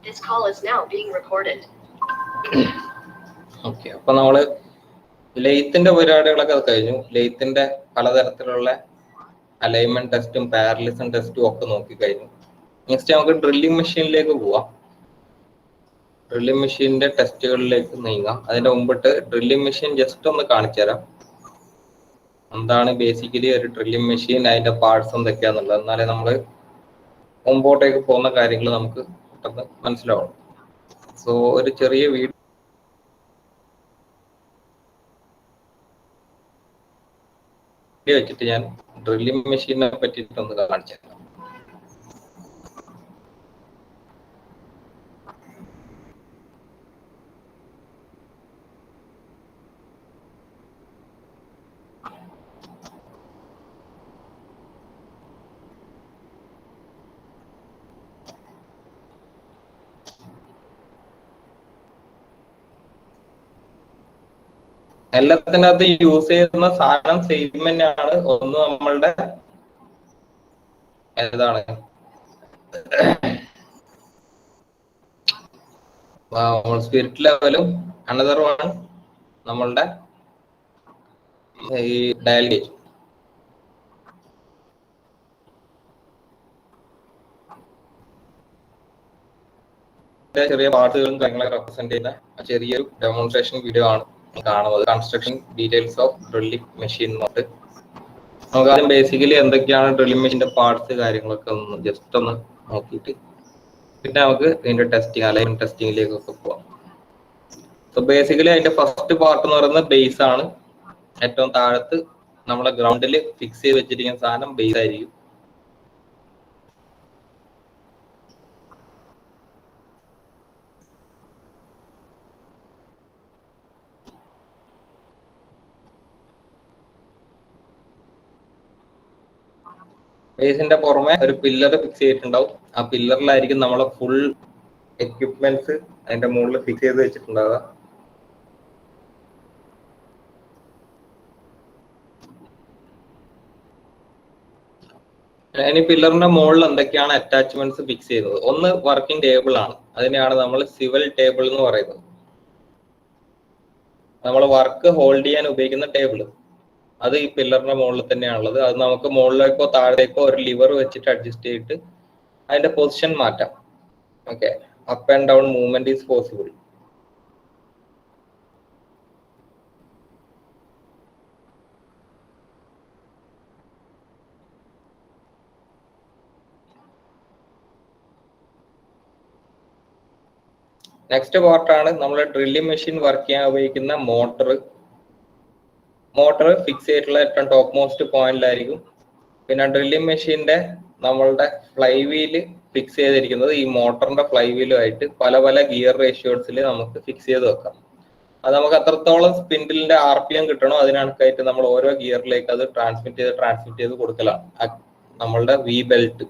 This call is now being recorded. Okay, അപ്പൊ നമ്മള് ലെയ്ത്തിന്റെ പരിപാടികളൊക്കെ കഴിഞ്ഞു. ലെയ്ത്തിന്റെ പലതരത്തിലുള്ള അലൈൻമെന്റ് ടെസ്റ്റും പാരലിസം ടെസ്റ്റും ഒക്കെ നോക്കിക്കഴിഞ്ഞു. നെക്സ്റ്റ് നമുക്ക് ഡ്രില്ലിംഗ് മെഷീനിലേക്ക് പോവാം. ഡ്രില്ലിംഗ് മെഷീനിന്റെ ടെസ്റ്റുകളിലേക്ക് നീങ്ങാം. അതിന്റെ മുമ്പിട്ട് ഡ്രില്ലിംഗ് മെഷീൻ ജസ്റ്റ് ഒന്ന് കാണിച്ചു തരാം. എന്താണ് ബേസിക്കലി ഒരു ഡ്രില്ലിംഗ് മെഷീൻ, അതിന്റെ പാർട്സ് എന്തൊക്കെയാന്നുള്ളത്. എന്നാലേ നമ്മള് മുമ്പോട്ടേക്ക് പോകുന്ന കാര്യങ്ങൾ നമുക്ക് പെട്ടെന്ന് മനസ്സിലാവും. സോ ഒരു ചെറിയ വീഡിയോ വെച്ചിട്ട് ഞാൻ ഡ്രില്ലിംഗ് മെഷീനെ പറ്റിയിട്ടൊന്ന് കാണിച്ചു തരാം. എല്ലാത്തിനകത്ത് യൂസ് ചെയ്യുന്ന സാധനം സെയിം തന്നെയാണ്. ഒന്ന് നമ്മളുടെ ഏതാണ് സ്പിരിറ്റ് ലെവലും, അനദർ വൺ നമ്മളുടെ ഈ ഡയൽ ഗേജ്. ചെറിയ പാർട്ടുകളും കാര്യങ്ങളൊക്കെ റെപ്രസെന്റ് ചെയ്യുന്ന ചെറിയൊരു ഡെമോൺസ്ട്രേഷൻ വീഡിയോ ആണ് കാണുന്നത്. Construction details of drilling machine എന്നിട്ട് നമുക്ക് ആദ്യം ബേസിക്കലി എന്തൊക്കെയാണ് ഡ്രില്ലിംഗ് മെഷീന്റെ പാർട്സ് കാര്യങ്ങളൊക്കെ ഒന്ന് ജസ്റ്റ് ഒന്ന് നോക്കിയിട്ട് പിന്നെ നമുക്ക് ഇതിന്റെ ടെസ്റ്റിംഗ്, അലൈൻമെന്റ് ടെസ്റ്റിംഗിലേക്കൊക്കെ പോവാം. സോ ബേസിക്കലി അതിന്റെ ഫസ്റ്റ് പാർട്ട് എന്ന് പറയുന്നത് ബേസ് ആണ്. ഏറ്റവും താഴത്ത് നമ്മളെ ഗ്രൗണ്ടിൽ ഫിക്സ് ചെയ്ത് വെച്ചിരിക്കുന്ന സാധനം ബേസ് ആയിരിക്കും. ബേസിന്റെ പുറമെ ഒരു പില്ലർ ഫിക്സ് ചെയ്തിട്ടുണ്ടാവും. ആ പില്ലറിലായിരിക്കും നമ്മളെ ഫുൾ എക്യുപ്മെന്റ്സ് അതിന്റെ മുകളിൽ ഫിക്സ് ചെയ്ത് വെച്ചിട്ടുണ്ടാവുക. ഇനി പില്ലറിന്റെ മുകളിൽ എന്തൊക്കെയാണ് അറ്റാച്ച്മെന്റ്സ് ഫിക്സ് ചെയ്യുന്നത്? ഒന്ന് വർക്കിംഗ് ടേബിൾ ആണ്. അതിനെയാണ് നമ്മൾ സിവൽ ടേബിൾ എന്ന് പറയുന്നത്. നമ്മൾ വർക്ക് ഹോൾഡ് ചെയ്യാൻ ഉപയോഗിക്കുന്ന ടേബിൾ അത് ഈ പില്ലറിന്റെ മുകളിൽ തന്നെയാണുള്ളത്. അത് നമുക്ക് മുകളിലേക്കോ താഴേക്കോ ഒരു ലിവർ വെച്ചിട്ട് അഡ്ജസ്റ്റ് ചെയ്തിട്ട് അതിന്റെ പൊസിഷൻ മാറ്റാം. Okay, up and down movement is possible. Next പാർട്ടാണ് നമ്മൾ ഡ്രില്ലിംഗ് മെഷീൻ വർക്ക് ചെയ്യാൻ ഉപയോഗിക്കുന്ന മോട്ടർ. മോട്ടർ ഫിക്സ് ചെയ്തിട്ടുള്ള ഏറ്റവും ടോപ്പ് മോസ്റ്റ് പോയിന്റിലായിരിക്കും. പിന്നെ ഡ്രില്ലിംഗ് മെഷീന്റെ നമ്മളുടെ ഫ്ലൈ വീല് ഫിക്സ് ചെയ്തിരിക്കുന്നത് ഈ മോട്ടറിന്റെ ഫ്ലൈ വീലുമായിട്ട് പല പല ഗിയർ റേഷ്യോസിൽ നമുക്ക് ഫിക്സ് ചെയ്ത് വെക്കാം. അത് നമുക്ക് അത്രത്തോളം സ്പിൻഡിലിന്റെ RPM കിട്ടണോ അതിനകത്തായിട്ട് നമ്മൾ ഓരോ ഗിയറിലേക്ക് അത് ട്രാൻസ്മിറ്റ് ചെയ്ത് കൊടുക്കലാണ് നമ്മളുടെ വി ബെൽറ്റ്.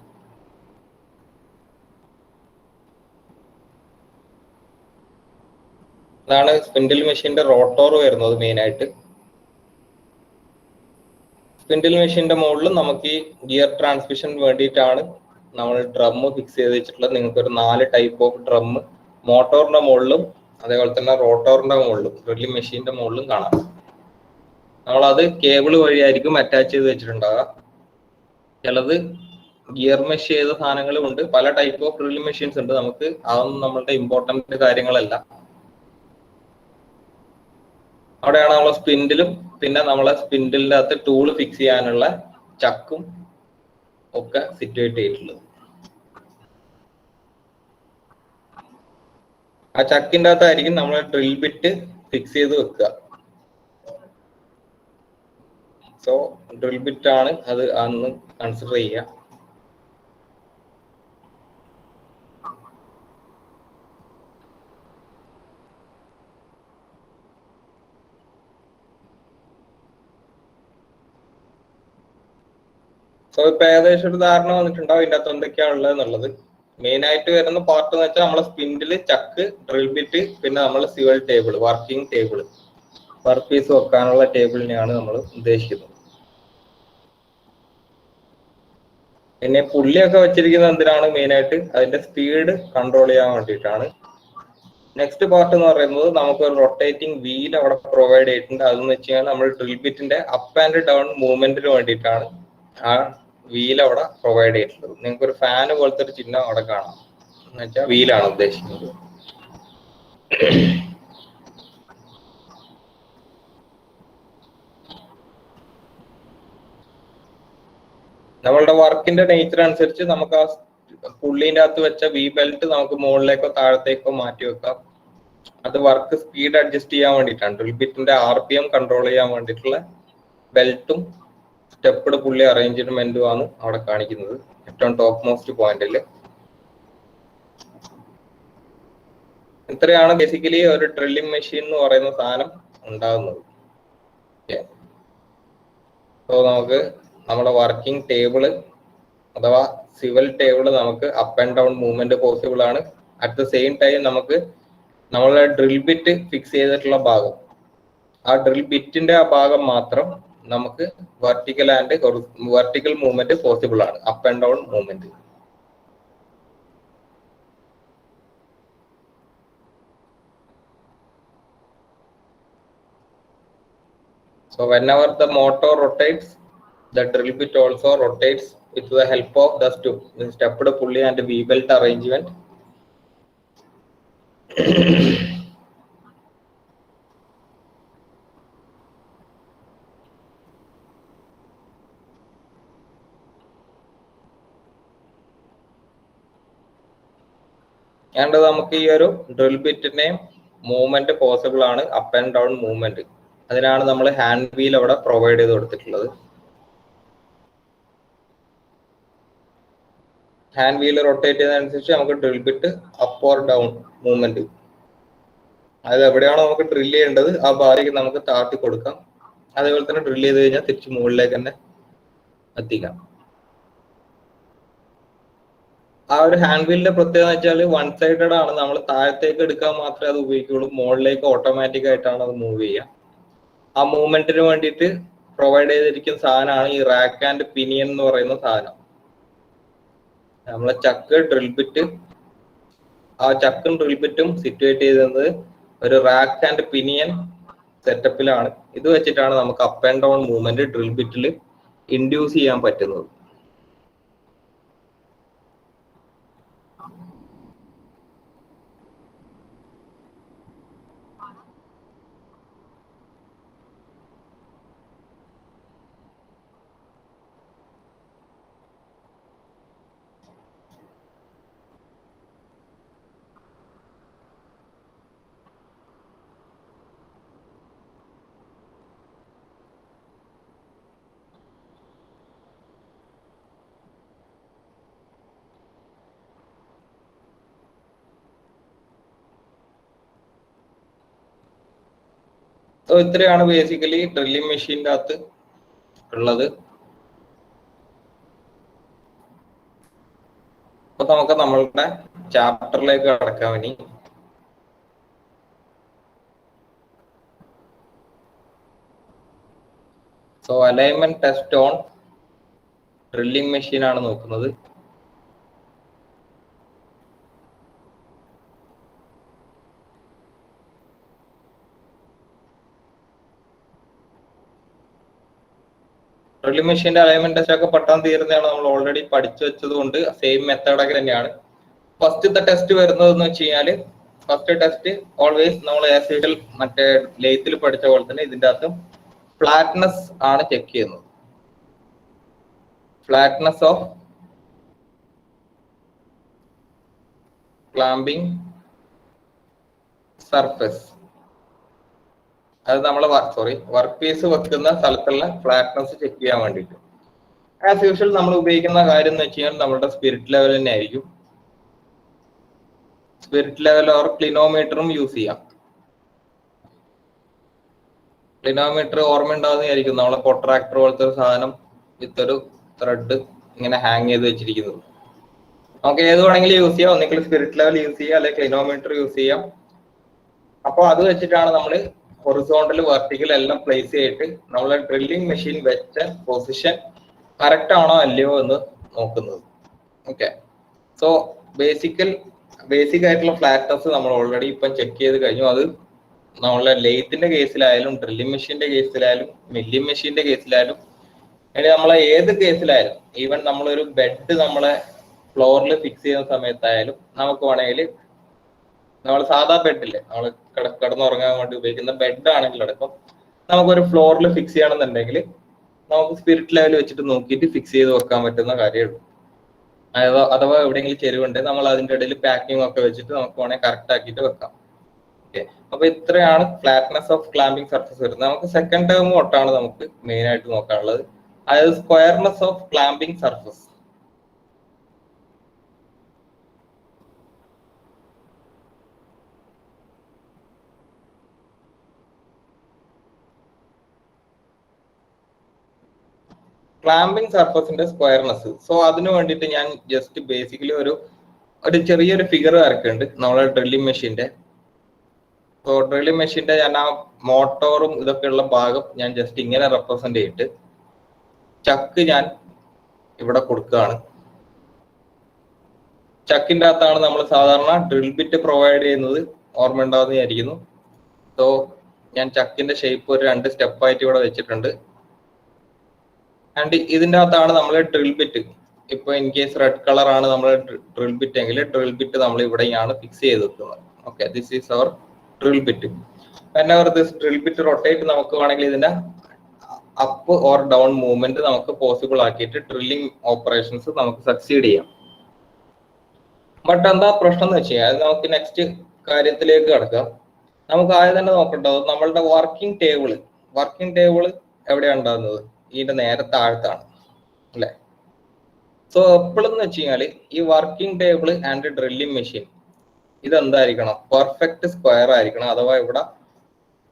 അതാണ് സ്പിൻഡിൽ മെഷീന്റെ റോട്ടോർ വരുന്നത് മെയിൻ ആയിട്ട്. സ്പിൻഡിൽ മെഷീന്റെ മുകളിൽ നമുക്ക് ഈ ഗിയർ ട്രാൻസ്മിഷൻ വേണ്ടിയിട്ടാണ് നമ്മൾ ഡ്രം ഫിക്സ് ചെയ്ത് വെച്ചിട്ടുള്ളത്. നിങ്ങൾക്ക് ഒരു 4 ടൈപ്പ് ഓഫ് ഡ്രം മോട്ടോറിന്റെ മുകളിലും അതേപോലെ തന്നെ റോട്ടോറിന്റെ മുകളിലും ഡ്രില്ലിംഗ് മെഷീന്റെ മുകളിലും കാണാം. നമ്മളത് കേബിൾ വഴിയായിരിക്കും അറ്റാച്ച് ചെയ്ത് വെച്ചിട്ടുണ്ടാവുക. ചിലത് ഗിയർ മെഷ് ചെയ്ത സാധനങ്ങളും ഉണ്ട്. പല ടൈപ്പ് ഓഫ് ഡ്രില്ലിംഗ് മെഷീൻസ് ഉണ്ട്. നമുക്ക് അതൊന്നും നമ്മളുടെ ഇമ്പോർട്ടന്റ് കാര്യങ്ങളല്ല. അവിടെയാണ് നമ്മളെ സ്പിൻഡിലും പിന്നെ നമ്മളെ സ്പിൻഡിലിന്റെ അകത്ത് ടൂള് ഫിക്സ് ചെയ്യാനുള്ള ചക്കും ഒക്കെ സിറ്റുവേറ്റ് ചെയ്തിട്ടുള്ളത്. ആ ചക്കിന്റെ അകത്തായിരിക്കും നമ്മൾ ഡ്രിൽ ബിറ്റ് ഫിക്സ് ചെയ്ത് വെക്കുക. സോ ഡ്രിൽ ബിറ്റ് ആണ് അത് അന്ന് കൺസിഡർ ചെയ്യുക. സോ ഇപ്പൊ ഏകദേശം ഒരു ധാരണ വന്നിട്ടുണ്ടാവും ഇതിന്റെ അകത്ത് എന്തൊക്കെയാണ് ഉള്ളത് എന്നുള്ളത്. മെയിൻ ആയിട്ട് വരുന്ന പാർട്ട് എന്ന് വെച്ചാൽ നമ്മളെ സ്പിൻഡില് ചക്ക്, ഡ്രിൽ ബിറ്റ്, പിന്നെ നമ്മൾ swivel table, working table, work piece വെക്കാനുള്ള ടേബിളിനെയാണ് നമ്മൾ ഉദ്ദേശിക്കുന്നത്. പിന്നെ പുള്ളിയൊക്കെ വെച്ചിരിക്കുന്നത് എന്തിനാണ്? മെയിനായിട്ട് അതിന്റെ സ്പീഡ് കൺട്രോൾ ചെയ്യാൻ വേണ്ടിയിട്ടാണ്. നെക്സ്റ്റ് പാർട്ട് എന്ന് പറയുന്നത് നമുക്ക് ഒരു റൊട്ടേറ്റിംഗ് വീൽ അവിടെ പ്രൊവൈഡ് ചെയ്തിട്ടുണ്ട്. അതെന്ന് വെച്ച് കഴിഞ്ഞാൽ നമ്മൾ ഡ്രിൽ ബിറ്റിന്റെ അപ്പ് ആൻഡ് ഡൗൺ മൂവ്മെന്റിന് വേണ്ടിയിട്ടാണ് ആ വീൽ അവിടെ പ്രൊവൈഡ് ചെയ്തിട്ടുള്ളത്. നിങ്ങൾക്ക് ഒരു ഫാന് പോലത്തെ ഒരു ചിഹ്നം അവിടെ കാണാം, എന്ന് വെച്ചാൽ വീലാണ് ഉദ്ദേശിക്കുന്നത്. നമ്മളുടെ വർക്കിന്റെ നേച്ചർ അനുസരിച്ച് നമുക്ക് ആ പുള്ളിന്റെ അകത്ത് വെച്ച വി ബെൽറ്റ് നമുക്ക് മുകളിലേക്കോ താഴത്തേക്കോ മാറ്റി വെക്കാം. അത് വർക്ക് സ്പീഡ് അഡ്ജസ്റ്റ് ചെയ്യാൻ വേണ്ടിയിട്ടാണ്. ഡ്രിൽ ബിറ്റിന്റെ RPM കൺട്രോൾ ചെയ്യാൻ വേണ്ടിയിട്ടുള്ള ബെൽറ്റും സ്റ്റെപ്പ്ഡ് പുള്ളി അറേഞ്ച്മെന്റും ആണ് അവിടെ കാണിക്കുന്നത് ഏറ്റവും ടോപ്പ് മോസ്റ്റ് പോയിന്റിൽ. ഇത്രയാണ് ബേസിക്കലി ഒരു ഡ്രില്ലിംഗ് മെഷീൻ എന്ന് പറയുന്ന സാധനം ഉണ്ടാകുന്നത്. സോ നമുക്ക് നമ്മുടെ വർക്കിംഗ് ടേബിള് അഥവാ സിവൽ ടേബിള് നമുക്ക് up and down movement possible ആണ്. അറ്റ് ദ സെയിം ടൈം നമുക്ക് നമ്മളെ ഡ്രിൽ ബിറ്റ് ഫിക്സ് ചെയ്തിട്ടുള്ള ഭാഗം, ആ ഡ്രിൽ ബിറ്റിന്റെ ആ ഭാഗം മാത്രം നമുക്ക് വെർട്ടിക്കൽ മൂവ്മെന്റ് പോസിബിൾ ആണ്, up and down movement. So whenever the motor rotates, the drill bit also rotates with the help of the stepped pulley and V-belt arrangement. And നമുക്ക് ഈ ഒരു ഡ്രിൽ ബിറ്റിന്റെ മൂവ്മെന്റ് പോസിബിൾ ആണ്, up and down movement. അതിനാണ് നമ്മൾ hand wheel അവിടെ provide ചെയ്ത് കൊടുത്തിട്ടുള്ളത്. Hand wheel rotate ചെയ്യുന്നതനുസരിച്ച് നമുക്ക് drill bit up or down movement, അതായത് എവിടെയാണോ നമുക്ക് ഡ്രിൽ ചെയ്യേണ്ടത് ആ ഭാഗത്തേക്ക് നമുക്ക് താഴ്ത്തി കൊടുക്കാം. അതേപോലെ തന്നെ ഡ്രിൽ ചെയ്ത് കഴിഞ്ഞാൽ തിരിച്ച് മുകളിലേക്ക് തന്നെ എത്തിക്കാം. ആ ഒരു ഹാൻഡ് വീലിന്റെ പ്രത്യേകത വെച്ചാൽ വൺ സൈഡഡ് ആണ്. നമ്മൾ താഴത്തേക്ക് എടുക്കാൻ മാത്രമേ അത് ഉപയോഗിക്കുള്ളൂ, മുകളിലേക്ക് ഓട്ടോമാറ്റിക് ആയിട്ടാണ് അത് മൂവ് ചെയ്യുക. ആ മൂവ്മെന്റിന് വേണ്ടിയിട്ട് പ്രൊവൈഡ് ചെയ്തിരിക്കുന്ന സാധനമാണ് ഈ റാക്ക് ആൻഡ് പിനിയൻ എന്ന് പറയുന്ന സാധനം. നമ്മളെ ചക്ക് ഡ്രിൽ ബിറ്റ്, ആ ചക്കും ഡ്രിൽ ബിറ്റും സിറ്റുവേറ്റ് ചെയ്തത് ഒരു റാക്ക് ആൻഡ് പിനിയൻ സെറ്റപ്പിലാണ്. ഇത് വെച്ചിട്ടാണ് നമുക്ക് up and down movement drill ബിറ്റിൽ ഇൻഡ്യൂസ് ചെയ്യാൻ പറ്റുന്നത്. സോ ഇത്രയാണ് ബേസിക്കലി ഡ്രില്ലിംഗ് മെഷീൻ്റെ അകത്ത് ഉള്ളത്. അപ്പൊ നമുക്ക് നമ്മളുടെ ചാപ്റ്ററിലേക്ക് കടക്കാം. ഇനി so alignment test on drilling machine ആണ് നോക്കുന്നത്. ഡ്രില്ലിംഗ് മെഷീന്റെ അലൈൻമെന്റ് ടെസ്റ്റ് ഒക്കെ പെട്ടെന്ന് തീരുന്നതാണ്, നമ്മൾ ഓൾറെഡി പഠിച്ചു വെച്ചത് കൊണ്ട് സെയിം മെത്തേഡൊക്കെ തന്നെയാണ്. ഫസ്റ്റത്തെ ടെസ്റ്റ് വരുന്നതെന്ന് വെച്ച് കഴിഞ്ഞാല്, ഫസ്റ്റ് ടെസ്റ്റ് ഓൾവേസ് നമ്മൾ ആസ് യൂഷ്വൽ മറ്റേ ലെയ്ത്തിൽ പഠിച്ച പോലെ തന്നെ ഇതിന്റെ അകത്ത് ഫ്ലാറ്റ്നെസ് ആണ് ചെക്ക് ചെയ്യുന്നത്. ഫ്ലാറ്റ്നെസ് ഓഫ് ക്ലാമ്പിംഗ് സർഫസ്, അത് നമ്മൾ വർക്ക് പീസ് വെക്കുന്ന സ്ഥലത്തുള്ള ഫ്ലാറ്റ്നെസ് ചെക്ക് ചെയ്യാൻ വേണ്ടിയിട്ട് ആസ് യൂഷ്വൽ നമ്മൾ ഉപയോഗിക്കുന്ന കാര്യം എന്ന് വെച്ച് കഴിഞ്ഞാൽ നമ്മുടെ സ്പിരിറ്റ് ലെവൽ തന്നെ ആയിരിക്കും. സ്പിരിറ്റ് ലെവൽ ഓർ ക്ലിനോമീറ്ററും യൂസ് ചെയ്യാം. ക്ലിനോമീറ്റർ ഓർമ്മ ഉണ്ടാകുന്നതായിരിക്കും, നമ്മളെ പ്രൊട്രാക്ടർ പോലത്തെ ഒരു സാധനം വിത്തൊരു ത്രെഡ് ഇങ്ങനെ ഹാങ് ചെയ്ത് വെച്ചിരിക്കുന്നത്. നമുക്ക് ഏത് വേണമെങ്കിലും യൂസ് ചെയ്യാം, ഒന്നെങ്കിൽ സ്പിരിറ്റ് ലെവൽ യൂസ് ചെയ്യാം, അല്ലെങ്കിൽ ക്ലിനോമീറ്റർ യൂസ് ചെയ്യാം. അപ്പോൾ അത് വെച്ചിട്ടാണ് നമ്മൾ ഹൊറിസോണ്ടൽ വെർട്ടിക്കൽ എല്ലാം പ്ലേസ് ചെയ്തിട്ട് നമ്മളെ ഡ്രില്ലിംഗ് മെഷീൻ വെച്ച പൊസിഷൻ കറക്റ്റ് ആണോ അല്ലയോ എന്ന് നോക്കുന്നത്. ഓക്കെ, സോ ബേസിക് ആയിട്ടുള്ള ഫ്ലാറ്റ്നസ് നമ്മൾ ഓൾറെഡി ഇപ്പം ചെക്ക് ചെയ്ത് കഴിഞ്ഞു. അത് നമ്മളെ ലെയ്ത്തിന്റെ കേസിലായാലും ഡ്രില്ലിംഗ് മെഷീന്റെ കേസിലായാലും മില്ലിംഗ് മെഷീന്റെ കേസിലായാലും നമ്മളെ ഏത് കേസിലായാലും ഈവൻ നമ്മളൊരു ബെഡ് നമ്മളെ ഫ്ലോറിൽ ഫിക്സ് ചെയ്യുന്ന സമയത്തായാലും നമുക്ക് വേണമെങ്കിൽ നമ്മൾ സാധാ ബെഡില്ലേ നമ്മൾ കിടന്നുറങ്ങാൻ വേണ്ടി ഉപയോഗിക്കുന്ന ബെഡ് ആണെങ്കിലടക്കം നമുക്കൊരു ഫ്ലോറിൽ ഫിക്സ് ചെയ്യണമെന്നുണ്ടെങ്കിൽ നമുക്ക് സ്പിരിറ്റ് ലെവൽ വെച്ചിട്ട് നോക്കിയിട്ട് ഫിക്സ് ചെയ്ത് വെക്കാൻ പറ്റുന്ന കാര്യമുള്ളൂ. അഥവാ എവിടെയെങ്കിലും ചെരുവുണ്ടെങ്കിൽ നമ്മൾ അതിൻ്റെ ഇടയിൽ പാക്കിംഗ് ഒക്കെ വെച്ചിട്ട് നമുക്ക് വേണമെങ്കിൽ കറക്റ്റ് ആക്കിയിട്ട് വെക്കാം. ഓക്കെ, അപ്പൊ ഇത്രയാണ് ഫ്ലാറ്റ്നെസ് ഓഫ് ക്ലാമ്പിംഗ് സർഫസ് വരുന്നത്. നമുക്ക് സെക്കൻഡ് ടേം തൊട്ടാണ് നമുക്ക് മെയിൻ ആയിട്ട് നോക്കാനുള്ളത്, അതായത് squareness of clamping surface. Clamping സർഫസിന്റെ സ്ക്വയർനെസ്. സോ അതിനു വേണ്ടിയിട്ട് ഞാൻ ജസ്റ്റ് ബേസിക്കലി ഒരു ചെറിയൊരു ഫിഗർ വരക്കുന്നുണ്ട് നമ്മളെ ഡ്രില്ലിംഗ് മെഷീന്റെ. സോ ഡ്രില്ലിംഗ് മെഷീന്റെ ഞാൻ ആ മോട്ടോറും ഇതൊക്കെ ഉള്ള ഭാഗം ഞാൻ ജസ്റ്റ് ഇങ്ങനെ റെപ്രസെന്റ് ചെയ്തിട്ട് ചക്ക് ഞാൻ ഇവിടെ കൊടുക്കുകയാണ്. ചക്കിന്റെ അകത്താണ് നമ്മൾ സാധാരണ ഡ്രിൽ ബിറ്റ് പ്രൊവൈഡ് ചെയ്യുന്നത്, ഓർമ്മ ഉണ്ടാവുന്ന വിചാരിക്കുന്നു. സോ ഞാൻ ചക്കിന്റെ ഷേപ്പ് ഒരു 2 സ്റ്റെപ്പായിട്ട് ഇവിടെ വെച്ചിട്ടുണ്ട്. ആൻഡ് ഇതിന്റെ അകത്താണ് നമ്മൾ ഡ്രിൽ ബിറ്റ്, ഇപ്പൊ ഇൻ കേസ് റെഡ് കളർ ആണ് നമ്മൾ ഡ്രിൽ ബിറ്റ് എങ്കിൽ ഡ്രിൽ ബിറ്റ് നമ്മൾ ഇവിടെയാണ് ഫിക്സ് ചെയ്ത് വെക്കുന്നത്. Okay, this is our drill bit. Whenever this drill bit rotate നമുക്ക് വേണമെങ്കിൽ ഇതിന്റെ അപ്പ് ഓർ ഡൗൺ മൂവ്മെന്റ് നമുക്ക് പോസിബിൾ ആക്കിയിട്ട് ഡ്രില്ലിംഗ് ഓപ്പറേഷൻസ് നമുക്ക് സക്സീഡ് ചെയ്യാം. ബട്ട് എന്താ പ്രശ്നം എന്ന് വെച്ച് കഴിഞ്ഞാൽ നമുക്ക് നെക്സ്റ്റ് കാര്യത്തിലേക്ക് കിടക്കാം. നമുക്ക് ആദ്യം തന്നെ നോക്കേണ്ടത് നമ്മളുടെ വർക്കിംഗ് ടേബിള് എവിടെയാണ് ഉണ്ടാകുന്നത്? ഇതിന്റെ നേരെ താഴത്താണ് അല്ലെ. സോ എപ്പോഴെന്ന് വെച്ച് കഴിഞ്ഞാൽ ഈ working table and drilling machine ഇതെന്തായിരിക്കണം? പെർഫെക്റ്റ് സ്ക്വയർ ആയിരിക്കണം. അഥവാ ഇവിടെ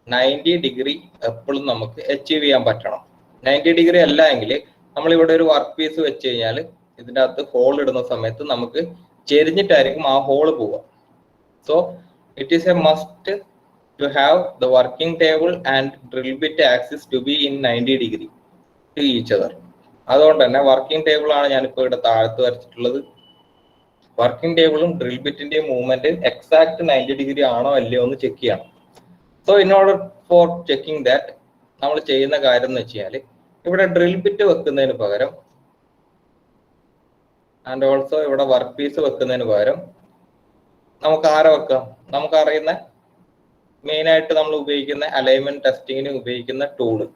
90 ഡിഗ്രി എപ്പോഴും നമുക്ക് അച്ചീവ് ചെയ്യാൻ പറ്റണം. 90 ഡിഗ്രി അല്ല എങ്കിൽ നമ്മൾ ഇവിടെ ഒരു വർക്ക് പീസ് വെച്ച് കഴിഞ്ഞാൽ ഇതിൻ്റെ അകത്ത് ഹോൾ ഇടുന്ന സമയത്ത് നമുക്ക് ചെരിഞ്ഞിട്ടായിരിക്കും ആ ഹോള് പോവുക. So it is a must to have the working table and drill bit axis to be in 90 degree to each other. അതുകൊണ്ട് തന്നെ വർക്കിംഗ് ടേബിൾ ആണ് ഞാനിപ്പോൾ ഇവിടെ താഴത്ത് വരച്ചിട്ടുള്ളത്. വർക്കിംഗ് ടേബിളും ഡ്രിൽ ബിറ്റിന്റെയും മൂവ്മെന്റ് എക്സാക്ട് 90 ഡിഗ്രി ആണോ അല്ലയോ എന്ന് ചെക്ക് ചെയ്യണം. So in order for checking that നമ്മൾ ചെയ്യുന്ന കാര്യം എന്ന് വെച്ച് കഴിഞ്ഞാൽ ഇവിടെ ഡ്രിൽ ബിറ്റ് വെക്കുന്നതിന് പകരം ആൻഡ് ഓൾസോ ഇവിടെ വർക്ക് പീസ് വെക്കുന്നതിന് പകരം നമുക്ക് ആരെ വെക്കാം? നമുക്കറിയുന്ന മെയിൻ ആയിട്ട് നമ്മൾ ഉപയോഗിക്കുന്ന അലൈൻമെന്റ് ടെസ്റ്റിങ്ങിന് ഉപയോഗിക്കുന്ന ടൂള്,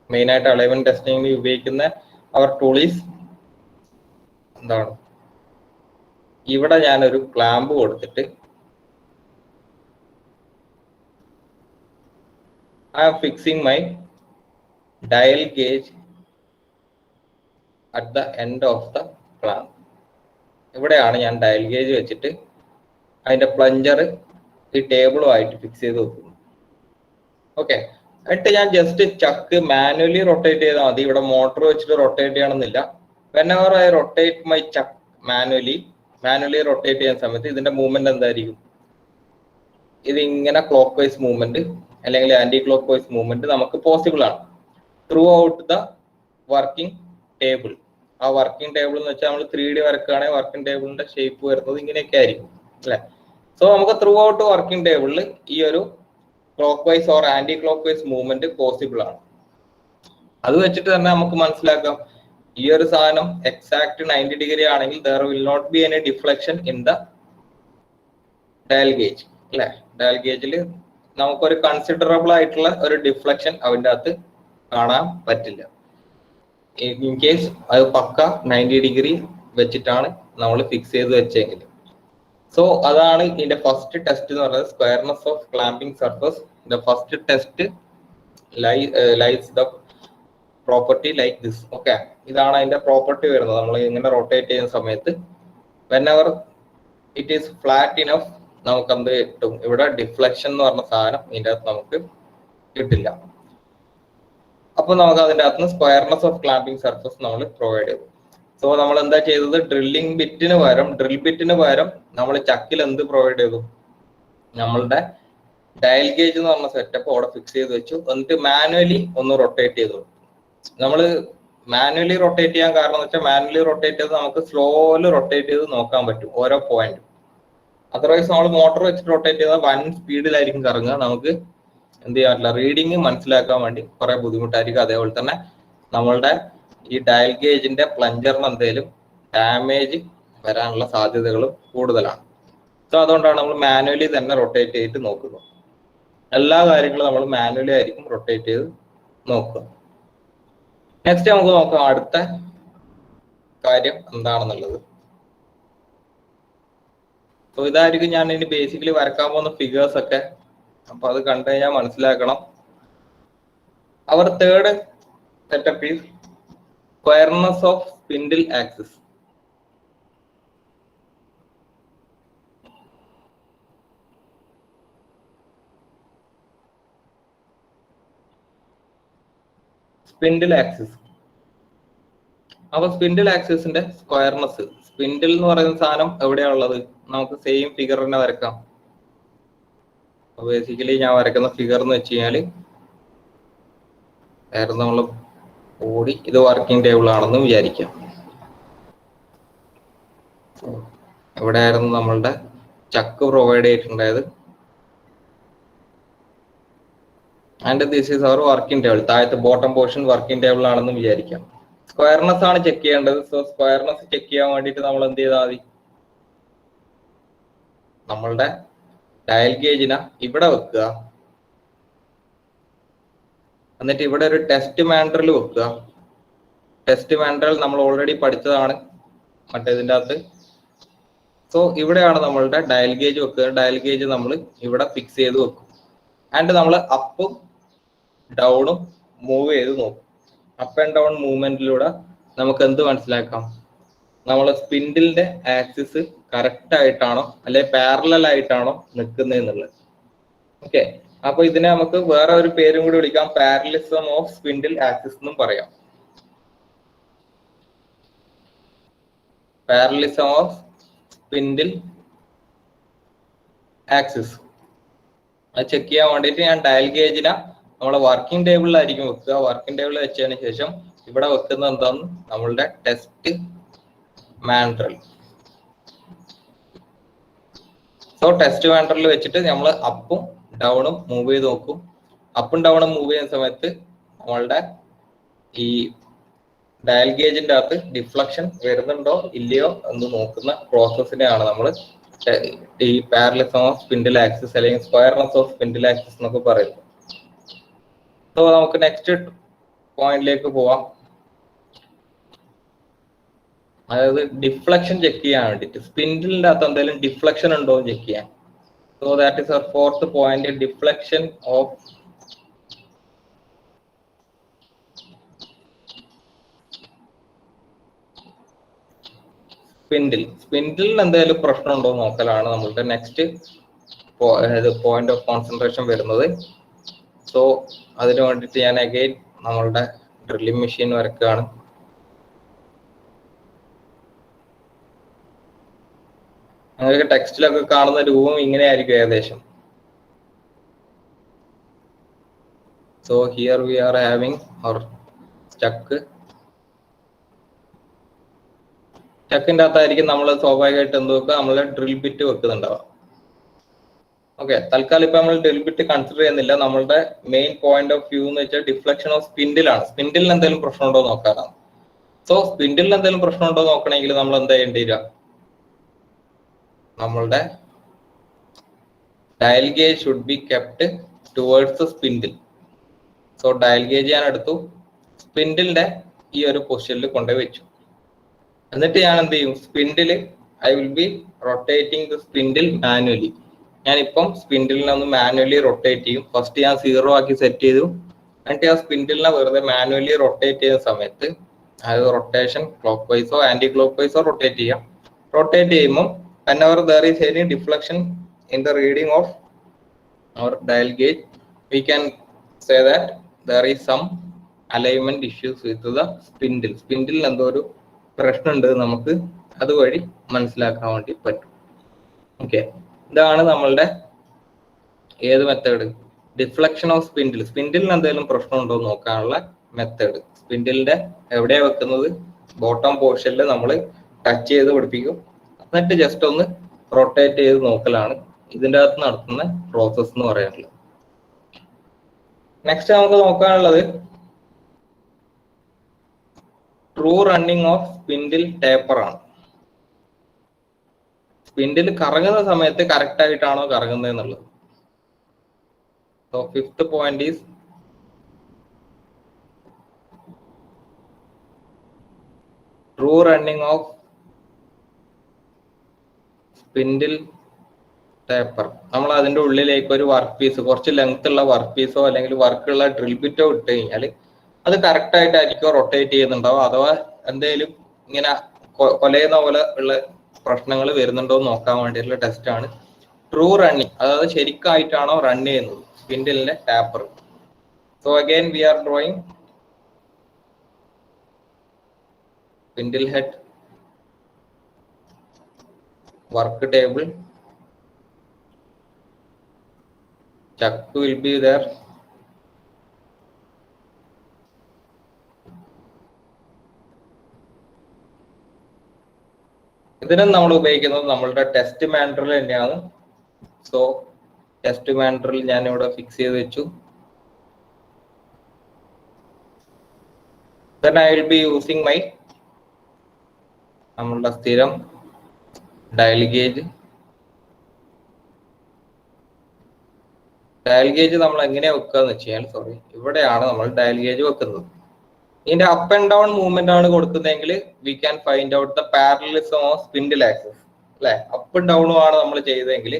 മെയിൻ ആയിട്ട് അലൈൻമെന്റ് ടെസ്റ്റിങ്ങിന് ഉപയോഗിക്കുന്ന അവർ ടൂൾ ഈസ് എന്താണ്? ഇവിടെ ഞാനൊരു ക്ലാമ്പ് കൊടുത്തിട്ട് I am fixing my dial gauge at the end of the clamp. ഇവിടെയാണ് ഞാൻ ഡയൽ ഗേജ് വെച്ചിട്ട് അതിന്റെ പ്ലഞ്ചർ ഈ ടേബിളുമായിട്ട് ഫിക്സ് ചെയ്ത് വെക്കുന്നു. ഓക്കെ, എന്നിട്ട് ഞാൻ ജസ്റ്റ് ചക്ക് മാനുവലി റൊട്ടേറ്റ് ചെയ്താൽ മതി. ഇവിടെ മോട്ടോർ വെച്ചിട്ട് റൊട്ടേറ്റ് ചെയ്യണമെന്നില്ല. Whenever I rotate my Chuck manually rotate ചെയ്യുന്ന സമയത്ത് ഇതിന്റെ മൂവ്മെന്റ് എന്തായിരിക്കും? ഇത് ഇങ്ങനെ ക്ലോക്ക് വൈസ് മൂവ്മെന്റ് അല്ലെങ്കിൽ ആന്റി ക്ലോക്ക് വൈസ് മൂവ്മെന്റ് നമുക്ക് പോസിബിൾ ആണ് through out the working table. ആ വർക്കിംഗ് ടേബിൾ എന്ന് വെച്ചാൽ നമ്മൾ 3D വരക്കുകയാണെങ്കിൽ വർക്കിംഗ് ടേബിളിന്റെ ഷേപ്പ് വരുന്നത് ഇങ്ങനെയൊക്കെ ആയിരിക്കും അല്ലെ. സോ നമുക്ക് ത്രൂ ഔട്ട് വർക്കിംഗ് ടേബിളിൽ ഈ ഒരു clockwise or anti clock vice movement possible ആണ്. അത് വെച്ചിട്ട് തന്നെ നമുക്ക് മനസ്സിലാക്കാം ഈ ഒരു സാധനം എക്സാക്ട് 90 ഡിഗ്രി ആണെങ്കിൽ there will not be any deflection in the dial gauge അല്ലെ. ഡയൽ ഗേജിൽ നമുക്കൊരു കൺസിഡറബിൾ ആയിട്ടുള്ള ഒരു ഡിഫ്ലക്ഷൻ അതിൻ്റെ അകത്ത് കാണാൻ പറ്റില്ല ഇൻ കേസ് അത് പക്ക 90 ഡിഗ്രി വെച്ചിട്ടാണ് നമ്മൾ ഫിക്സ് ചെയ്ത് വെച്ചെങ്കിൽ. സോ അതാണ് ഇതിന്റെ ഫസ്റ്റ് ടെസ്റ്റ് എന്ന് പറയുന്നത്, squareness of clamping surface. The first test lies the property like this. Okay, ഇതാണ് അതിന്റെ പ്രോപ്പർട്ടി വരുന്നത്. നമ്മൾ ഇങ്ങനെ റൊട്ടേറ്റ് ചെയ്യുന്ന സമയത്ത് whenever it is flat enough നമുക്ക് എന്ത് കിട്ടും? ഇവിടെ ഡിഫ്ലക്ഷൻ എന്ന് പറഞ്ഞ സാധനം ഇതിൻ്റെ അകത്ത് നമുക്ക് കിട്ടില്ല. അപ്പൊ നമുക്ക് അതിൻ്റെ അകത്ത് സ്ക്വയർനെസ് ഓഫ് ക്ലാമ്പിംഗ് സർഫസ് നമ്മൾ പ്രൊവൈഡ് ചെയ്തു. സോ നമ്മൾ എന്താ ചെയ്തത്? ഡ്രിൽ ബിറ്റിന് പകരം നമ്മൾ ചക്കിൽ എന്ത് പ്രൊവൈഡ് ചെയ്തു? നമ്മളുടെ ഡയൽ ഗേജ് എന്ന് പറഞ്ഞ സെറ്റപ്പ് അവിടെ ഫിക്സ് ചെയ്ത് വെച്ചു. എന്നിട്ട് മാനുവലി ഒന്ന് റൊട്ടേറ്റ് ചെയ്തു. നമ്മൾ മാനുവലി റൊട്ടേറ്റ് ചെയ്യാൻ കാരണം എന്ന് വെച്ചാൽ മാനുവലി റൊട്ടേറ്റ് ചെയ്ത് നമുക്ക് സ്ലോലി റൊട്ടേറ്റ് ചെയ്ത് നോക്കാൻ പറ്റും ഓരോ പോയിന്റ്. അതർവൈസ് നമ്മൾ മോട്ടോർ വെച്ചിട്ട് റൊട്ടേറ്റ് ചെയ്താൽ വൻ സ്പീഡിലായിരിക്കും കറങ്ങുക, നമുക്ക് എന്ത് ചെയ്യാൻ പറ്റില്ല, റീഡിങ് മനസ്സിലാക്കാൻ വേണ്ടി കുറെ ബുദ്ധിമുട്ടായിരിക്കും. അതേപോലെ തന്നെ നമ്മളുടെ ഈ ഡയൽ ഗേജിന്റെ പ്ലഞ്ചറിന് എന്തെങ്കിലും ഡാമേജ് വരാനുള്ള സാധ്യതകളും കൂടുതലാണ്. സോ അതുകൊണ്ടാണ് നമ്മൾ മാനുവലി തന്നെ റൊട്ടേറ്റ് ചെയ്തിട്ട് നോക്കുന്നത്. എല്ലാ കാര്യങ്ങളും നമ്മൾ മാനുവലി ആയിരിക്കും റൊട്ടേറ്റ് ചെയ്ത് നോക്കുക. നെക്സ്റ്റ് നമുക്ക് നോക്കാം അടുത്ത കാര്യം എന്താണെന്നുള്ളത്. സോ ഇതായിരിക്കും ഞാൻ ഇനി ബേസിക്കലി വരക്കാൻ പോകുന്ന ഫിഗേഴ്സ് ഒക്കെ. അപ്പൊ അത് കണ്ടു കഴിഞ്ഞാൽ മനസ്സിലാക്കണം. Our third setup is squareness of spindle axis. Spindle axis. അപ്പൊ സ്പിൻഡിൽ ആക്സിസിന്റെ സ്ക്വയർനെസ്, സ്പിൻഡിൽ എന്ന് പറയുന്ന സാധനം എവിടെയാണുള്ളത്, നമുക്ക് സെയിം ഫിഗർ തന്നെ വരക്കാം. ബേസിക്കലി ഞാൻ വരയ്ക്കുന്ന ഫിഗർ എന്ന് വെച്ച് കഴിഞ്ഞാല് നമ്മൾ ബോഡി, ഇത് വർക്കിംഗ് ടേബിൾ ആണെന്ന് വിചാരിക്കാം. എവിടെയായിരുന്നു നമ്മളുടെ ചക്ക് പ്രൊവൈഡ് ചെയ്തിട്ടുണ്ടായത്, and this is our working table. താഴത്തെ ബോട്ടം പോർഷൻ വർക്കിംഗ് ടേബിൾ ആണെന്ന് വിചാരിക്കാം. സ്ക്വയർനെസ് ആണ് ചെക്ക് ചെയ്യേണ്ടത്. സോ സ്ക്വയർനെസ് ചെക്ക് ചെയ്യാൻ വേണ്ടിയിട്ട് നമ്മൾ എന്ത് ചെയ്താൽ മതി, നമ്മളുടെ ഡയൽ ഗേജിനെ ഇവിടെ വെക്കുക, എന്നിട്ട് ഇവിടെ ഒരു ടെസ്റ്റ് മാൻഡറിൽ വെക്കുക. ടെസ്റ്റ് മാൻഡറിൽ നമ്മൾ ഓൾറെഡി പഠിച്ചതാണ് മറ്റേതിൻ്റെ അകത്ത്. സോ ഇവിടെയാണ് നമ്മളുടെ ഡയൽ ഗേജ് വെക്കുക. ഡയൽ ഗേജ് നമ്മൾ ഇവിടെ ഫിക്സ് ചെയ്ത് വെക്കും. ആൻഡ് നമ്മൾ അപ്പും ഡൗണും മൂവ് ചെയ്ത് നോക്കും. അപ്പ് ആൻഡ് ഡൗൺ മൂവ്മെന്റിലൂടെ നമുക്ക് എന്ത് മനസ്സിലാക്കാം, നമ്മൾ സ്പിൻഡിലിന്റെ ആക്സിസ് കറക്റ്റ് ആയിട്ടാണോ അല്ലെ പാരലൽ ആയിട്ടാണോ നിൽക്കുന്നത് എന്നുള്ളത്. ഓക്കെ, അപ്പൊ ഇതിനെ നമുക്ക് വേറെ ഒരു പേരും കൂടി വിളിക്കാം, പാരലിസം ഓഫ് സ്പിൻഡിൽ ആക്സിസ് എന്നും പറയാം. Parallelism of spindle axis. അത് ചെക്ക് ചെയ്യാൻ വേണ്ടിയിട്ട് ഞാൻ ഡയൽ ഗേജിനെ നമ്മളെ വർക്കിംഗ് ടേബിളിലായിരിക്കും വെക്കുക. വർക്കിംഗ് ടേബിളിൽ വെച്ചതിന് ശേഷം ഇവിടെ വെക്കുന്നത് എന്താന്ന്, നമ്മളുടെ ടെസ്റ്റ് മാൻഡറിൽ. സോ ടെസ്റ്റ് മാൻഡറിൽ വെച്ചിട്ട് നമ്മൾ അപ്പും ഡൗണും മൂവ് ചെയ്ത് നോക്കും. അപ്പും ഡൗണും മൂവ് ചെയ്യുന്ന സമയത്ത് നമ്മളുടെ ഈ ഡയൽ ഗേജിന്റെ അകത്ത് ഡിഫ്ലക്ഷൻ വരുന്നുണ്ടോ ഇല്ലയോ എന്ന് നോക്കുന്ന പ്രോസസ്സിനെയാണ് നമ്മൾ ഈ പാരലിസം ഓഫ് സ്പിൻഡിൽ ആക്സിസ് അല്ലെങ്കിൽ സ്ക്വയർനെസ് ഓഫ് സ്പിൻഡിൽ ആക്സിസ് എന്നൊക്കെ പറയുന്നത്. സോ നമുക്ക് നെക്സ്റ്റ് പോയിന്റിലേക്ക് പോവാം. അതായത് ഡിഫ്ലക്ഷൻ ചെക്ക് ചെയ്യാൻ വേണ്ടിയിട്ട് സ്പിൻഡിലിന്റെ അകത്ത് എന്തെങ്കിലും ഡിഫ്ലക്ഷൻ ഉണ്ടോ എന്ന് ചെക്ക് ചെയ്യാൻ. So that is our fourth point, deflection of സ്പിൻഡിലിൽ എന്തെങ്കിലും പ്രശ്നം ഉണ്ടോ എന്ന് നോക്കലാണ് നമ്മളുടെ നെക്സ്റ്റ് പോയിന്റ് ഓഫ് കോൺസെൻട്രേഷൻ വരുന്നത്. സോ അതിനു വേണ്ടിയിട്ട് ഞാൻ അഗൈൻ നമ്മളുടെ ഡ്രില്ലിംഗ് മെഷീൻ വരക്കുകയാണ്. നിങ്ങൾക്ക് ടെക്സ്റ്റിലൊക്കെ കാണുന്ന രൂപം ഇങ്ങനെയായിരിക്കും ഏകദേശം. So here we are having our chuck. ചക്കിന്റെ അകത്തായിരിക്കും നമ്മൾ സ്വാഭാവികമായിട്ട് എന്ത് വെക്കുക, നമ്മൾ ഡ്രിൽ ബിറ്റ് വെക്കുന്നുണ്ടാവുക. ഓക്കെ, തൽക്കാലം ഇപ്പൊ നമ്മൾ ഡ്രിൽ ബിറ്റ് കൺസിഡർ ചെയ്യുന്നില്ല. നമ്മളുടെ മെയിൻ പോയിന്റ് ഓഫ് വ്യൂ എന്ന് വെച്ചാൽ ഡിഫ്ലക്ഷൻ ഓഫ് സ്പിൻഡിലാണ്. സ്പിൻഡിലിന് എന്തെങ്കിലും പ്രശ്നം ഉണ്ടോ നോക്കാനാണ്. സോ സ്പിൻഡിലിന് എന്തെങ്കിലും പ്രശ്നം ഉണ്ടോ നോക്കണമെങ്കിൽ നമ്മൾ എന്താ ചെയ്യേണ്ടി വരിക, നമ്മളുടെ dial gauge should be kept towards spindle. So dial gauge ഞാൻ എടുത്തു, സ്പിൻഡിലിന്റെ ഈ ഒരു പൊസിഷനിൽ കൊണ്ടുപോയി വെച്ചു. എന്നിട്ട് ഞാൻ എന്ത് ചെയ്യും, spindle I will be rotating the spindle manually. ഞാനിപ്പം സ്പിൻഡിലിനെ ഒന്ന് മാനുവലി റൊട്ടേറ്റ് ചെയ്യും. ഫസ്റ്റ് ഞാൻ 0 ആക്കി സെറ്റ് ചെയ്തു. എന്നിട്ട് ആ സ്പിൻഡിലിനെ വെറുതെ മാനുവലി റൊട്ടേറ്റ് ചെയ്യുന്ന സമയത്ത് അത് റൊട്ടേഷൻ ക്ലോക്ക് വൈസോ ആന്റി ക്ലോക്ക് വൈസോ റൊട്ടേറ്റ് ചെയ്യാം. റൊട്ടേറ്റ് ചെയ്യുമ്പോൾ whenever there is any deflection in the reading of our dial gauge, we can say that there is some alignment issues with the spindle. Spindle എന്തോ ഒരു പ്രശ്നമുണ്ട് നമുക്ക് അതുവഴി മനസ്സിലാക്കാൻ വേണ്ടി പറ്റും. ഓക്കെ, ഇതാണ് നമ്മളുടെ ഏത് മെത്തേഡ്, ഡിഫ്ലക്ഷൻ ഓഫ് സ്പിൻഡിൽ. സ്പിൻഡിലിന് എന്തെങ്കിലും പ്രശ്നം ഉണ്ടോ എന്ന് നോക്കാനുള്ള മെത്തേഡ്. സ്പിൻഡിലിന്റെ എവിടെയാണ് വെക്കുന്നത്? ബോട്ടം പോർഷനിൽ നമ്മൾ ടച്ച് ചെയ്ത് പിടിപ്പിക്കും. എന്നിട്ട് ജസ്റ്റ് ഒന്ന് റൊട്ടേറ്റ് ചെയ്ത് നോക്കലാണ് ഇതിൻ്റെ അകത്ത് നടത്തുന്ന പ്രോസസ് എന്ന് പറയാനുള്ളത്. നെക്സ്റ്റ് നമുക്ക് നോക്കാനുള്ളത് true running of spindle taper ആണ്. സ്പിൻഡിൽ കറങ്ങുന്ന സമയത്ത് കറക്റ്റ് ആയിട്ടാണോ കറങ്ങുന്നത് എന്നുള്ളത്. So fifth point is true running of spindle taper. നമ്മൾ അതിന്റെ ഉള്ളിലേക്ക് ഒരു വർക്ക് പീസ്, കുറച്ച് ലെങ്ത് ഉള്ള വർക്ക് പീസോ അല്ലെങ്കിൽ വർക്കുള്ള ഡ്രിൽ ബിറ്റോ ഇട്ട് കഴിഞ്ഞാൽ അത് കറക്റ്റ് ആയിട്ടായിരിക്കും റൊട്ടേറ്റ് ചെയ്യുന്നുണ്ടാവും, അഥവാ എന്തെങ്കിലും ഇങ്ങനെ കൊലയുന്ന പോലെ ഉള്ള പ്രശ്നങ്ങൾ വരുന്നുണ്ടോ എന്ന് നോക്കാൻ വേണ്ടിയിട്ടുള്ള ടെസ്റ്റ് ആണ് ട്രൂ റണ്ണിങ്. അതായത് ശരിക്കായിട്ടാണോ റൺ ചെയ്യുന്നത് സ്പിൻഡിലിന്റെ taper. So again we are drawing spindle head, work table, chuck will be there, ഇതിനും നമ്മൾ ഉപയോഗിക്കുന്നത് നമ്മളുടെ ടെസ്റ്റ് മാനുവൽ തന്നെയാണ്. സോ ടെസ്റ്റ് മാനുവൽ ഞാൻ ഇവിടെ ഫിക്സ് ചെയ്ത് വെച്ചു. then I will be using my നമ്മളുടെ സ്ഥിരം ഡയൽ ഗേജ്. ഡയൽ ഗേജ് നമ്മൾ എങ്ങനെയാ വെക്കുക എന്ന് വെച്ചാൽ, ഇവിടെയാണ് നമ്മൾ ഡയൽ ഗേജ് വെക്കുന്നത്. ഇതിന്റെ അപ്പ് ആൻഡ് ഡൗൺ മൂവ്മെന്റ് ആണ് കൊടുക്കുന്നതെങ്കിൽ we can find out the parallelism of spindle axis അല്ലെ. അപ്പും ഡൗണും ആണ് നമ്മൾ ചെയ്തതെങ്കിൽ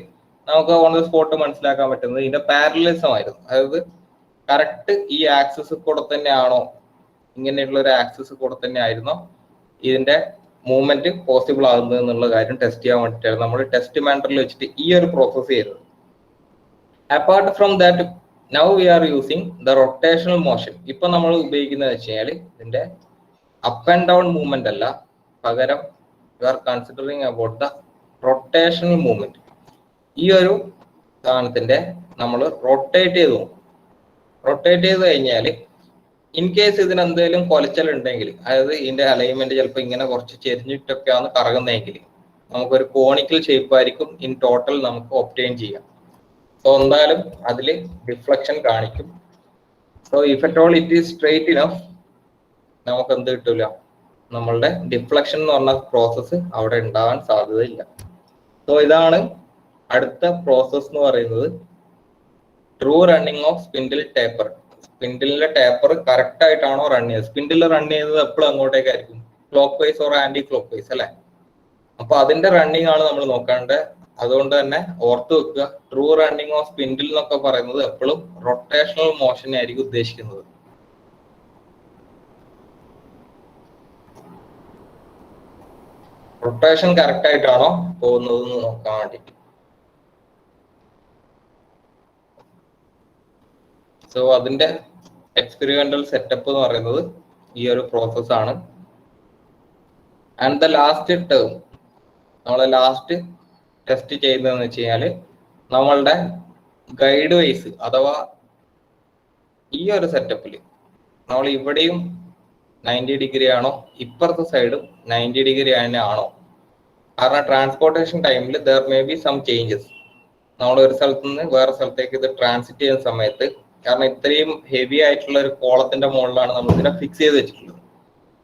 നമുക്ക് ഓൺ ദ സ്പോട്ട് മനസ്സിലാക്കാൻ പറ്റുന്നത് ഇതിന്റെ പാരലലിസം ആയിരുന്നു. അതായത് കറക്റ്റ് ഈ ആക്സിസ് കൂടെ തന്നെയാണോ, ഇങ്ങനെയുള്ള ഒരു ആക്സിസ് കൂടെ തന്നെ ആയിരുന്നോ ഇതിന്റെ മൂവ്മെന്റ് പോസിബിൾ ആകുന്നത് എന്നുള്ള കാര്യം ടെസ്റ്റ് ചെയ്യാൻ വേണ്ടിയിട്ടായിരുന്നു നമ്മൾ ടെസ്റ്റ് മാനുവൽ വെച്ചിട്ട് ഈ ഒരു പ്രോസസ് ചെയ്തത്. Apart from that now we are using the rotational motion. ഇപ്പൊ നമ്മൾ ഉപയോഗിക്കുന്നത് വെച്ചാൽ ഇതിന്റെ അപ്പ് ആൻഡ് ഡൗൺ മൂവ്മെന്റ് അല്ല, പകരം you are considering about the rotational movement. ഈ ഒരു സാധനത്തിന്റെ നമ്മൾ റൊട്ടേറ്റ് ചെയ്ത് നോക്കും. റൊട്ടേറ്റ് ചെയ്ത് കഴിഞ്ഞാൽ ഇൻ കേസ് ഇതിന് എന്തെങ്കിലും കൊലച്ചൽ ഉണ്ടെങ്കിൽ, അതായത് ഇതിന്റെ അലൈൻമെന്റ് ചിലപ്പോൾ ഇങ്ങനെ കുറച്ച് ചെരിഞ്ഞിട്ടൊക്കെയാണ് കറങ്ങുന്നതെങ്കിൽ നമുക്കൊരു കോണിക്കൽ ഷേപ്പ് ആയിരിക്കും ഇൻ ടോട്ടൽ നമുക്ക് ഒബ്റ്റെയിൻ ചെയ്യാം. സോ എന്തായാലും അതിൽ ഡിഫ്ലക്ഷൻ കാണിക്കും. So if at all it is straight enough, നമുക്ക് എന്ത് കിട്ടില്ല, നമ്മളുടെ ഡിഫ്ലക്ഷൻ എന്ന് പറഞ്ഞ പ്രോസസ്സ് അവിടെ ഉണ്ടാകാൻ സാധ്യതയില്ല. സോ ഇതാണ് അടുത്ത പ്രോസസ് എന്ന് പറയുന്നത് true running of spindle taper. സ്പിൻഡിലിന്റെ ടേപ്പർ കറക്റ്റ് ആയിട്ടാണോ റൺ ചെയ്യുന്നത്. സ്പിൻഡിൽ റൺ ചെയ്യുന്നത് എപ്പോഴും അങ്ങോട്ടേക്കായിരിക്കും, clockwise or anti clock vice അല്ലെ. അപ്പൊ അതിന്റെ റണ്ണിങ് ആണ് നമ്മൾ നോക്കേണ്ടത്. അതുകൊണ്ട് തന്നെ ഓർത്ത് വെക്കുക, ട്രൂ റണ്ണിങ് ഓഫ് സ്പിൻഡിൽ എന്നൊക്കെ പറയുന്നത് എപ്പോഴും റൊട്ടേഷണൽ മോഷൻ ആയിരിക്കും ഉദ്ദേശിക്കുന്നത്. റൊട്ടേഷൻ കറക്റ്റ് ആയിട്ടാണോ പോകുന്നത് എന്ന് നോക്കാൻ വേണ്ടിട്ട്. സോ അതിന്റെ എക്സ്പെരിമെന്റൽ സെറ്റപ്പ് എന്ന് പറയുന്നത് ഈ ഒരു പ്രോസസ് ആണ്. ആൻഡ് ദ ലാസ്റ്റ് ടേം, നമ്മളെ ലാസ്റ്റ് ടെസ്റ്റ് ചെയ്യുന്നതെന്ന് വെച്ച് കഴിഞ്ഞാൽ നമ്മളുടെ ഗൈഡ് വൈസ്, അഥവാ ഈ ഒരു സെറ്റപ്പിൽ നമ്മൾ ഇവിടെയും 90 ഡിഗ്രി ആണോ, ഇപ്പുറത്തെ സൈഡും 90 ഡിഗ്രി തന്നെ ആണോ. കാരണം ട്രാൻസ്പോർട്ടേഷൻ ടൈമിൽ there may be some changes. നമ്മൾ ഒരു സ്ഥലത്ത് നിന്ന് വേറെ സ്ഥലത്തേക്ക് ഇത് ട്രാൻസിറ്റ് ചെയ്യുന്ന സമയത്ത്, കാരണം ഇത്രയും ഹെവി ആയിട്ടുള്ള ഒരു കോളത്തിന്റെ മുകളിലാണ് നമ്മൾ ഇതിനെ ഫിക്സ് ചെയ്ത് വെച്ചിട്ടുള്ളത്.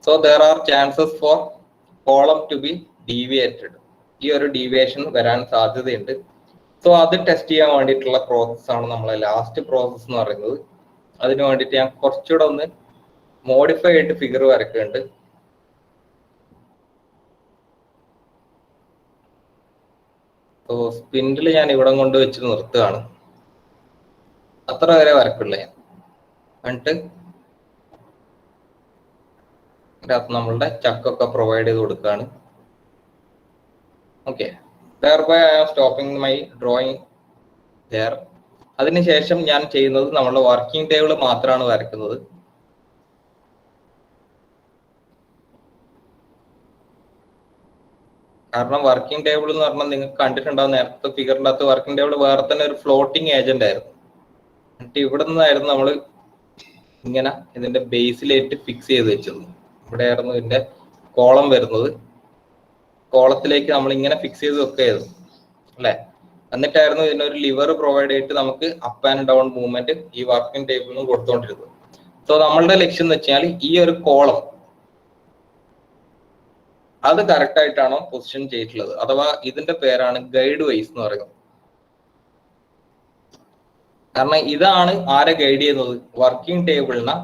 So there are chances for column to be deviated. ഈ ഒരു ഡീവിയേഷൻ വരാൻ സാധ്യതയുണ്ട്. സോ അത് ടെസ്റ്റ് ചെയ്യാൻ വേണ്ടിയിട്ടുള്ള പ്രോസസ് ആണ് നമ്മളെ ലാസ്റ്റ് പ്രോസസ് എന്ന് പറയുന്നത്. അതിന് വേണ്ടിയിട്ട് ഞാൻ കുറച്ചുകൂടെ ഒന്ന് മോഡിഫൈ ആയിട്ട് ഫിഗർ വരക്കുന്നുണ്ട്. സോ സ്പിൻഡിൽ ഞാൻ ഇവിടെ കൊണ്ട് വെച്ച് നിർത്തുകയാണ്. അത്ര വരെ വരക്കുള്ള ഞാൻ. എന്നിട്ട് ഇതിനകത്ത് നമ്മളുടെ ചക്കൊക്കെ പ്രൊവൈഡ് ചെയ്ത് കൊടുക്കുകയാണ്. Okay, thereby I am stopping my drawing there. അതിനുശേഷം ഞാൻ ചെയ്യുന്നത് നമ്മളുടെ വർക്കിംഗ് ടേബിൾ മാത്രമാണ് വരക്കുന്നത്. കാരണം വർക്കിംഗ് ടേബിൾ എന്ന് പറഞ്ഞാൽ നിങ്ങൾക്ക് കണ്ടിട്ടുണ്ടാവും, നേരത്തെ ഫിഗറിൻ്റെ അകത്ത് വർക്കിംഗ് ടേബിൾ വേറെ തന്നെ ഒരു ഫ്ലോട്ടിംഗ് ഏജന്റ് ആയിരുന്നു. എന്നിട്ട് ഇവിടെ നിന്നായിരുന്നു നമ്മൾ ഇങ്ങനെ ഇതിന്റെ ബേസിലേക്ക് ഫിക്സ് ചെയ്ത് വെച്ചത്. ഇവിടെയായിരുന്നു ഇതിന്റെ കോളം വരുന്നത്. കോളത്തിലേക്ക് നമ്മൾ ഇങ്ങനെ ഫിക്സ് ചെയ്ത് വെക്കുകയായിരുന്നു അല്ലെ. എന്നിട്ടായിരുന്നു ഇതിനൊരു ലിവർ പ്രൊവൈഡ് ചെയ്തിട്ട് നമുക്ക് അപ്പ് ആൻഡ് ഡൗൺ മൂവ്മെന്റ് ഈ വർക്കിംഗ് ടേബിളിൽ നിന്ന് കൊടുത്തുകൊണ്ടിരുന്നത്. സോ നമ്മളുടെ ലക്ഷ്യം എന്ന് വെച്ചാൽ ഈ ഒരു കോളം അത് കറക്റ്റ് ആയിട്ടാണോ പൊസിഷൻ ചെയ്തിട്ടുള്ളത്, അഥവാ ഇതിന്റെ പേരാണ് ഗൈഡ് വൈസ് എന്ന് പറയുന്നത്. കാരണം ഇതാണ് ആരെ ഗൈഡ് ചെയ്യുന്നത്, വർക്കിംഗ് ടേബിളിന്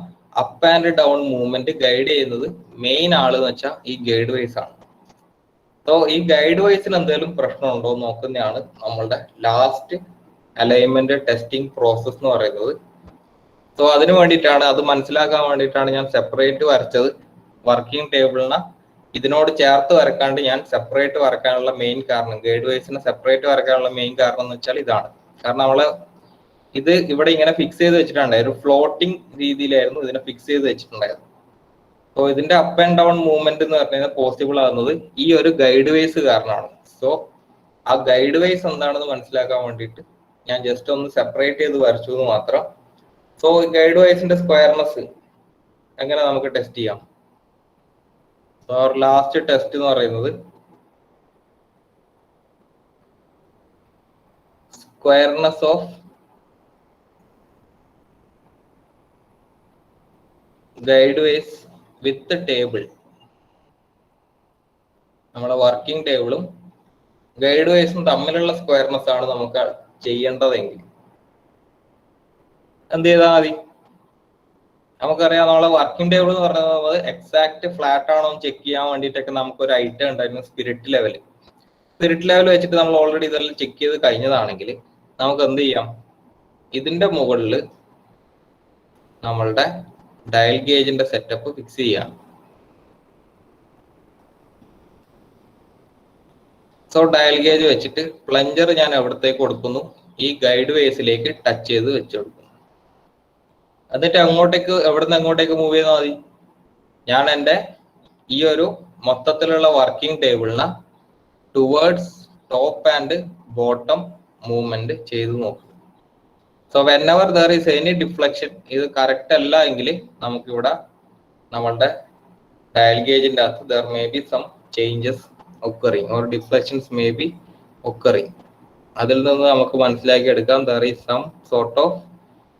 up and down movement guide ചെയ്യുന്നത് മെയിൻ ആള് എന്ന് വെച്ചാൽ ഈ ഗൈഡ് വൈസ് ആണ്. സോ ഈ ഗൈഡ് വൈസിന് എന്തെങ്കിലും പ്രശ്നമുണ്ടോ എന്ന് നോക്കുന്നതാണ് നമ്മളുടെ ലാസ്റ്റ് അലൈൻമെന്റ് ടെസ്റ്റിംഗ് പ്രോസസ് എന്ന് പറയുന്നത്. സോ അതിന് വേണ്ടിയിട്ടാണ്, അത് മനസ്സിലാക്കാൻ വേണ്ടിയിട്ടാണ് ഞാൻ സെപ്പറേറ്റ് വരച്ചത്. വർക്കിംഗ് ടേബിളിന് ഇതിനോട് ചേർത്ത് വരക്കാണ്ട് ഞാൻ സെപ്പറേറ്റ് വരക്കാനുള്ള മെയിൻ കാരണം, ഗൈഡ് വൈസിനെ സെപ്പറേറ്റ് വരക്കാനുള്ള മെയിൻ കാരണം എന്ന് വെച്ചാൽ ഇതാണ്. കാരണം നമ്മള് ഇത് ഇവിടെ ഇങ്ങനെ ഫിക്സ് ചെയ്ത് വെച്ചിട്ടുണ്ടായിരുന്നു, ഒരു ഫ്ലോട്ടിംഗ് രീതിയിലായിരുന്നു ഇതിനെ ഫിക്സ് ചെയ്ത് വെച്ചിട്ടുണ്ടായിരുന്നു. സോ ഇതിന്റെ അപ്പ് ആൻഡ് ഡൗൺ മൂവ്മെന്റ് എന്ന് പറഞ്ഞാൽ പോസിബിൾ ആകുന്നത് ഈ ഒരു ഗൈഡ് വൈസ് കാരണമാണ്. സോ ആ ഗൈഡ് വൈസ് എന്താണെന്ന് മനസ്സിലാക്കാൻ വേണ്ടിയിട്ട് ഞാൻ ജസ്റ്റ് ഒന്ന് സെപ്പറേറ്റ് ചെയ്ത് വരച്ചു എന്ന് മാത്രം. സോ ഗൈഡ് വൈസിന്റെ സ്ക്വയർനെസ് എങ്ങനെ നമുക്ക് ടെസ്റ്റ് ചെയ്യാം? സോ ലാസ്റ്റ് ടെസ്റ്റ് എന്ന് പറയുന്നത് squareness of guide ways with table. നമ്മുടെ വർക്കിംഗ് ടേബിളും ഗൈഡ് വൈസും തമ്മിലുള്ള സ്ക്വയർനെസ് ആണ് നമുക്ക് ചെയ്യേണ്ടതെങ്കിൽ എന്ത് ചെയ്താൽ മതി? നമുക്കറിയാം നമ്മളെ വർക്കിംഗ് ടേബിൾ എന്ന് പറയുന്നത് എക്സാക്ട് ഫ്ലാറ്റ് ആണോ എന്ന് ചെക്ക് ചെയ്യാൻ വേണ്ടിയിട്ടൊക്കെ നമുക്ക് ഒരു ഐറ്റം ഉണ്ടായിരുന്നു, സ്പിരിറ്റ് ലെവൽ. സ്പിരിറ്റ് ലെവൽ വെച്ചിട്ട് നമ്മൾ ഓൾറെഡി ഇതെല്ലാം ചെക്ക് ചെയ്ത് കഴിഞ്ഞതാണെങ്കിൽ നമുക്ക് എന്ത് ചെയ്യാം, ഇതിന്റെ മുകളിൽ നമ്മളുടെ ഡയൽ ഗേജിന്റെ സെറ്റപ്പ് ഫിക്സ് ചെയ്യാം. സോ ഡയൽ ഗേജ് വെച്ചിട്ട് പ്ലഞ്ചർ ഞാൻ എവിടത്തേക്ക് കൊടുക്കുന്നു, ഈ ഗൈഡ് വേസിലേക്ക് ടച്ച് ചെയ്ത് വെച്ച് കൊടുക്കുന്നു. എന്നിട്ട് അങ്ങോട്ടേക്ക്, എവിടുന്ന് അങ്ങോട്ടേക്ക് മൂവ് ചെയ്താൽ മതി? ഞാൻ എൻ്റെ ഈ ഒരു മൊത്തത്തിലുള്ള വർക്കിംഗ് ടേബിളിന് towards top and bottom movement ചെയ്ത് നോക്കും. So whenever there is any deflection, ഇത് കറക്റ്റ് അല്ല എങ്കിൽ നമുക്കിവിടെ നമ്മളുടെ ഡയൽ ഗേജിന്റെ അകത്ത് there may be some changes occurring or deflections may be occurring. അതിൽ നിന്ന് നമുക്ക് മനസ്സിലാക്കി എടുക്കാം there is some sort of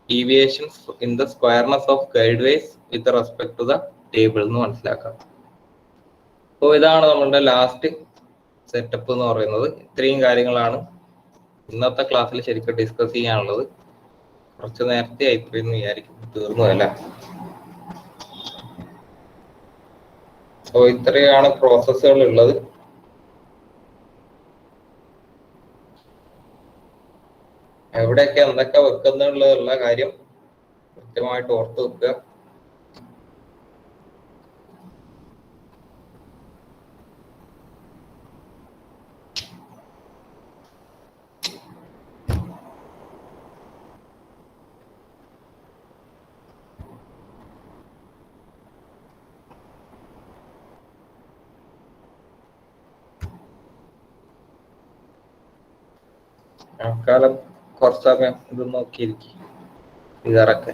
deviations in the squareness of guideways with respect to the table എന്ന് മനസ്സിലാക്കാം. അപ്പോൾ ഇതാണ് നമ്മളുടെ ലാസ്റ്റ് സെറ്റപ്പ് എന്ന് പറയുന്നത്. ഇത്രയും കാര്യങ്ങളാണ് ഇന്നത്തെ ക്ലാസ്സിൽ ശരിക്കും ഡിസ്കസ് ചെയ്യാനുള്ളത്. കുറച്ച് നേരത്തെ ആയിപ്പോയി എന്ന് വിചാരിക്കും, തീർന്നു അല്ല. സോ ഇത്രയാണ് പ്രോസസ്സുകൾ ഉള്ളത്. എവിടെയൊക്കെ എന്തൊക്കെ വെക്കുന്നുള്ള കാര്യം കൃത്യമായിട്ട് ഓർത്ത് വെക്കുക. കാലം കുറച്ച് സമയം ഇത് നോക്കിയിരിക്കും ഇതറക്കെ.